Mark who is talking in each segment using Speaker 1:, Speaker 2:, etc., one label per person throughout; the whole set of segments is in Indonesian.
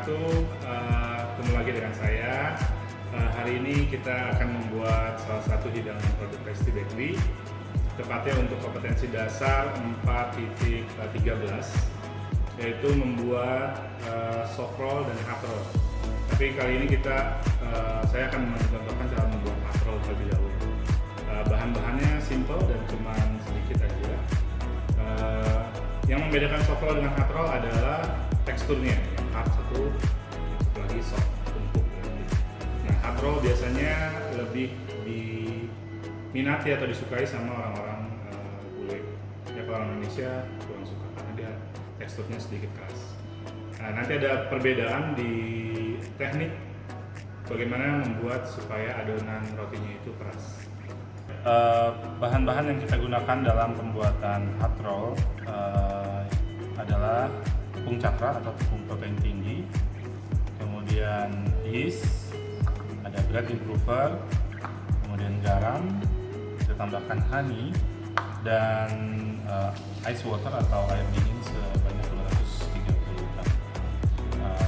Speaker 1: wabarakatuh. Ketemu lagi dengan saya. Hari ini kita akan membuat salah satu hidangan produk Tasty Bakery, tepatnya untuk kompetensi dasar 4.13, yaitu membuat soft roll dan hard roll. Tapi kali ini saya akan mencontohkan cara membuat hard roll terlebih dahulu. Bahan-bahannya simple dan cuma sedikit aja. Yang membedakan soft roll dengan hard roll adalah teksturnya, yang hard satu, yang satu lagi soft, empuk. Nah, hard roll biasanya lebih diminati atau disukai sama orang-orang bule. Ya, kalau orang Indonesia kurang suka karena dia teksturnya sedikit keras. Nah, nanti ada perbedaan di teknik bagaimana membuat supaya adonan rotinya itu keras. Bahan-bahan yang kita gunakan dalam pembuatan hard roll adalah tepung cakra atau tepung protein tinggi, kemudian yeast, ada bread improver, kemudian garam, kita tambahkan honey, dan ice water atau air dingin sebanyak 230 gram.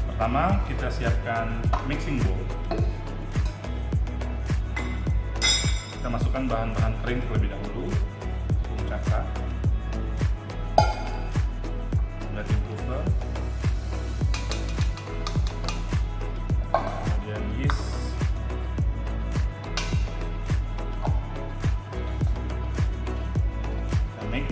Speaker 1: Pertama kita siapkan mixing bowl. Kita masukkan bahan-bahan kering terlebih dahulu, tepung cakra, bread improver, kemudian yeast, kita mix,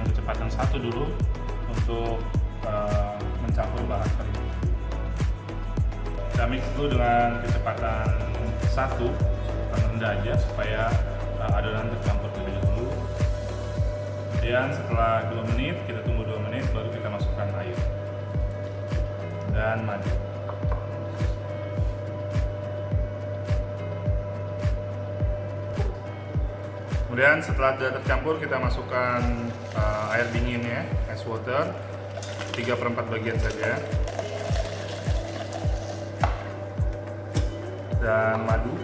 Speaker 1: kecepatan 1 dulu untuk mencampur bahan kering. Kita mix dulu dengan kecepatan 1, kecepatan rendah aja supaya adonan tercampur terlebih dahulu. Kemudian setelah 2 menit, kita tunggu 2 menit baru kita masukkan air dan madu. Kemudian setelah sudah tercampur, kita masukkan air dinginnya, ice water, 3/4 bagian saja, dan madu.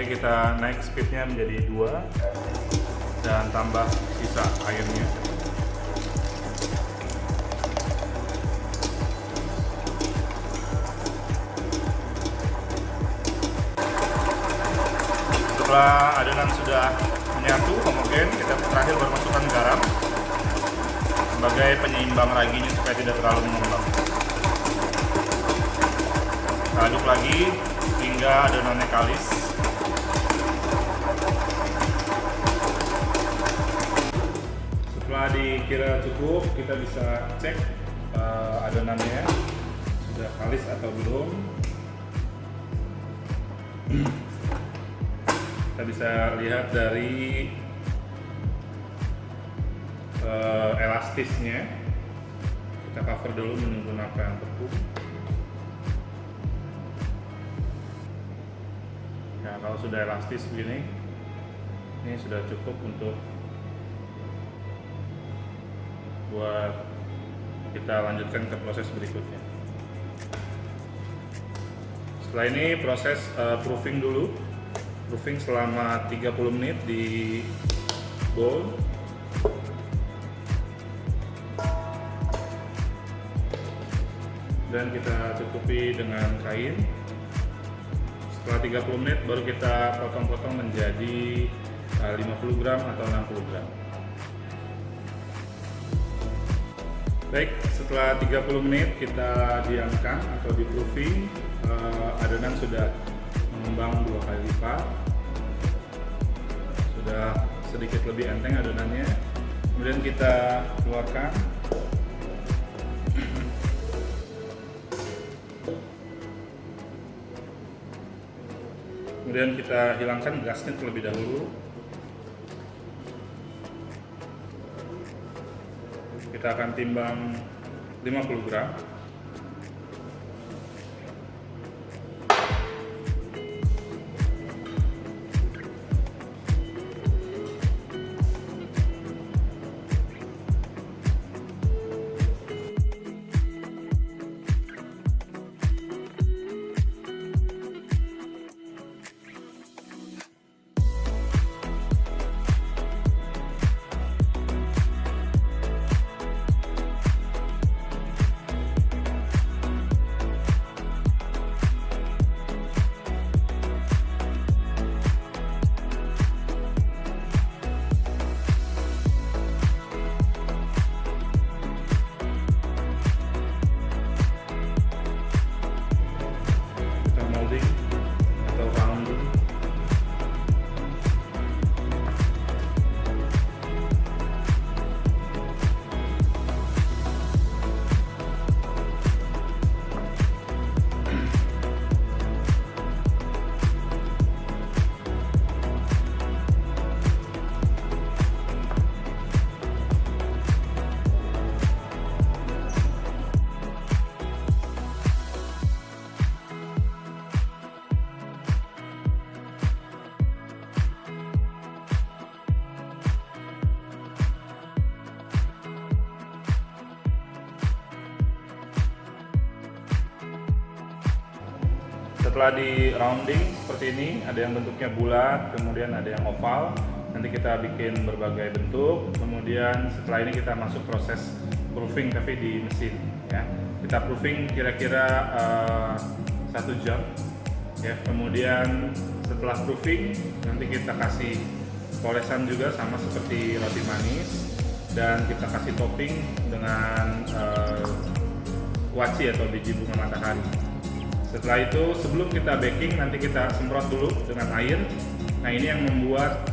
Speaker 1: Kita naik speednya menjadi 2 dan tambah sisa airnya. Setelah adonan sudah menyatu homogen, kita terakhir baru masukkan garam sebagai penyeimbang raginya supaya tidak terlalu mengembang. Kita aduk lagi hingga adonannya kalis. Setelah dikira cukup, kita bisa cek adonannya sudah kalis atau belum. Kita bisa lihat dari elastisnya. Kita cover dulu menggunakan tepung. Nah, kalau sudah elastis begini, ini sudah cukup untuk buat kita lanjutkan ke proses berikutnya. Setelah ini proses proofing dulu, proofing selama 30 menit di bowl. Dan kita tutupi dengan kain. Setelah 30 menit baru kita potong-potong menjadi 50 gram atau 60 gram. Baik, setelah 30 menit kita diamkan atau di proofing, adonan sudah mengembang 2 kali lipat, sudah sedikit lebih enteng adonannya. Kemudian kita keluarkan. Kemudian kita hilangkan gasnya terlebih dahulu. kita akan timbang 50 gram. Atau rounding. Setelah di rounding seperti ini, ada yang bentuknya bulat, kemudian ada yang oval. Nanti kita bikin berbagai bentuk. Kemudian setelah ini kita masuk proses proofing tapi di mesin. Ya, kita proofing kira-kira 1 jam. Ya, kemudian setelah proofing nanti kita kasih polesan juga sama seperti roti manis dan kita kasih topping dengan kuaci atau biji bunga matahari. Setelah itu, sebelum kita baking, nanti kita semprot dulu dengan air. Nah, ini yang membuat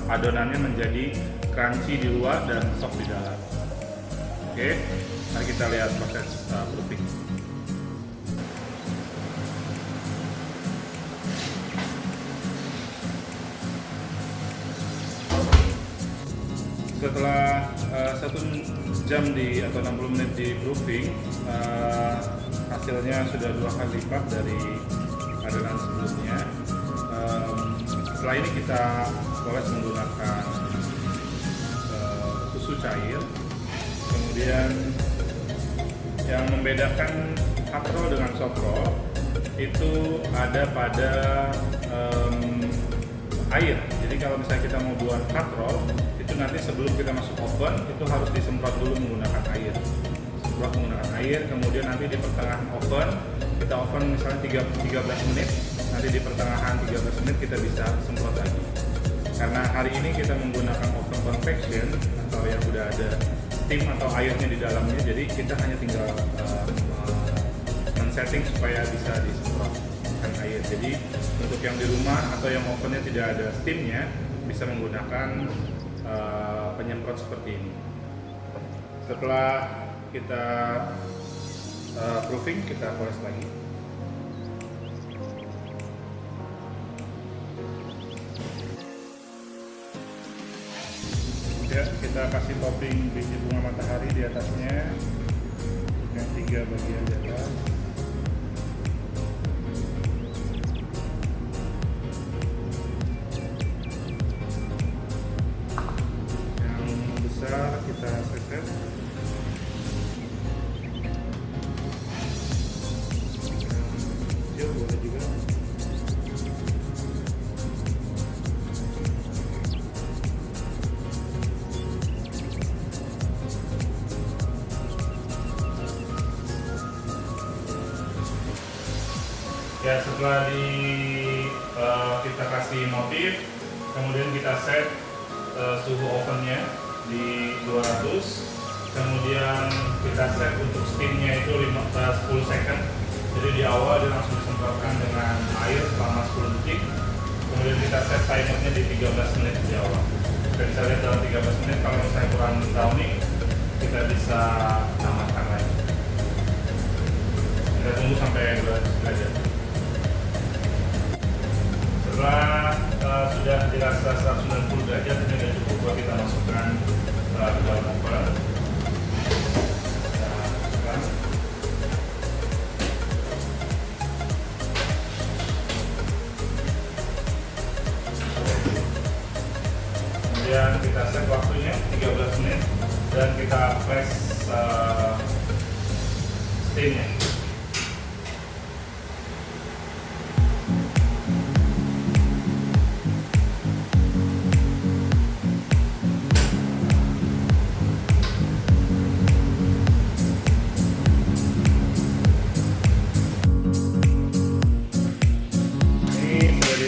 Speaker 1: adonannya menjadi crunchy di luar dan soft di dalam. Oke, mari kita lihat proses proofing. Setelah 1 jam atau 60 menit di proofing, hasilnya sudah 2 kali lipat dari adonan sebelumnya. Setelah ini kita poles menggunakan susu cair. Kemudian yang membedakan hard roll dengan soft roll itu ada pada air. Jadi kalau misalnya kita mau buat hard roll, itu nanti sebelum kita masuk oven itu harus disemprot dulu menggunakan air. Semprot menggunakan air, kemudian nanti di pertengahan oven kita oven misalnya 13 menit. Nanti di pertengahan 13 menit kita bisa semprot lagi. Karena hari ini kita menggunakan oven convection atau yang udah ada steam atau airnya di dalamnya, jadi kita hanya tinggal men-setting supaya bisa disemprotkan air. Jadi untuk yang di rumah atau yang ovennya tidak ada steamnya bisa menggunakan penyemprot seperti ini. Setelah kita proofing, kita poles lagi. Ya, kita kasih topping biji bunga matahari di atasnya dengan 3 bagian di atas. Yang besar kita set. Yang kecil boleh juga. Ya, setelah kita kasih motif, kemudian kita set suhu ovennya di 200, kemudian kita set untuk steamnya itu 10 second. Jadi di awal dia langsung disemprotkan dengan air selama 10 detik, kemudian kita set timernya di 13 menit di awal. Kita bisa lihat dalam 13 menit kalau misalnya kurang browning, kita bisa tambahkan lagi. Kita tunggu sampai 200 derajat. Setelah sudah dirasa 190 derajat, ini sudah cukup buat kita masukkan ke dalam oven. steamnya.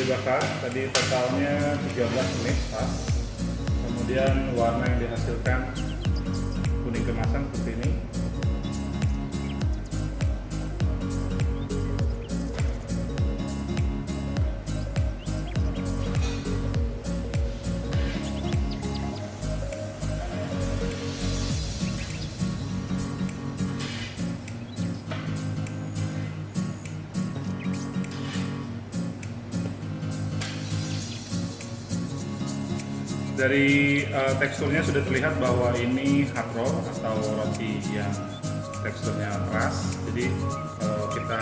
Speaker 1: Dibakar tadi totalnya 13 menit pas, kemudian warna yang dihasilkan kuning kemasan seperti ini. Dari teksturnya sudah terlihat bahwa ini hard roll atau roti yang teksturnya keras. Jadi kalau kita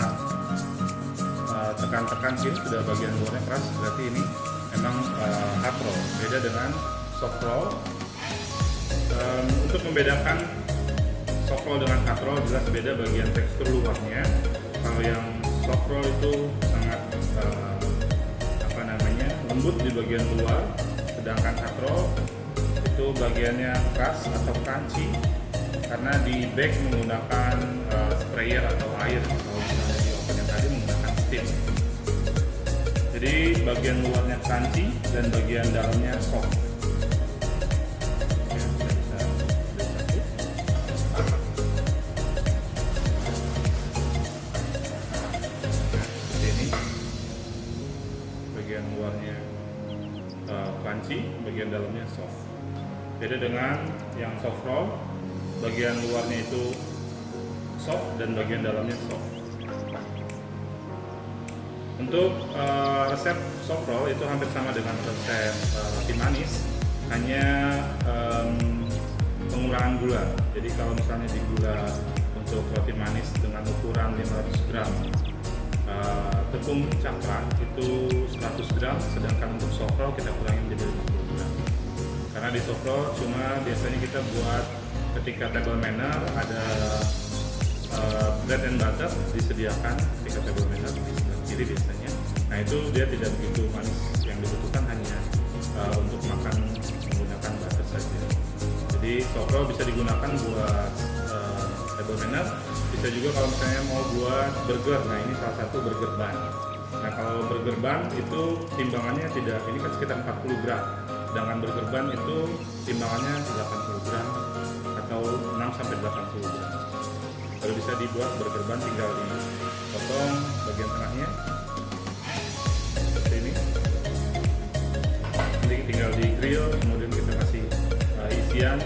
Speaker 1: tekan-tekan sini sudah bagian luarnya keras, berarti ini memang hard roll. Beda dengan soft roll. Untuk membedakan soft roll dengan hard roll jelas beda bagian tekstur luarnya. Kalau yang soft roll itu sangat lembut di bagian luar, sedangkan hard roll itu bagiannya keras atau crunchy karena di bake menggunakan sprayer atau air, kalau misalnya di oven yang tadi menggunakan steam. Jadi bagian luarnya crunchy dan bagian dalamnya soft. Bagian luarnya crunchy, bagian dalamnya soft. Beda dengan yang soft roll, bagian luarnya itu soft dan bagian dalamnya soft. Untuk resep soft roll itu hampir sama dengan resep roti manis, hanya pengurangan gula. Jadi kalau misalnya di gula untuk roti manis dengan ukuran 500 gram, tepung cakra itu 100 gram, sedangkan untuk soft roll kita kurangin menjadi 50 gram. Karena di soft roll cuma biasanya kita buat ketika table manner ada bread and butter disediakan ketika table manner di sebelah kiri biasanya. Nah itu dia tidak begitu manis, yang dibutuhkan hanya untuk makan menggunakan butter saja. Jadi soft roll bisa digunakan buat table manner. Bisa juga kalau misalnya mau buat burger, nah ini salah satu burger bun. Nah kalau burger bun itu timbangannya tidak, ini kan sekitar 40 gram, sedangkan burger bun itu timbangannya 80 gram atau 6-80 gram. Kalau bisa dibuat burger bun tinggal dipotong bagian tengahnya seperti ini, nanti tinggal di grill, kemudian kita kasih isian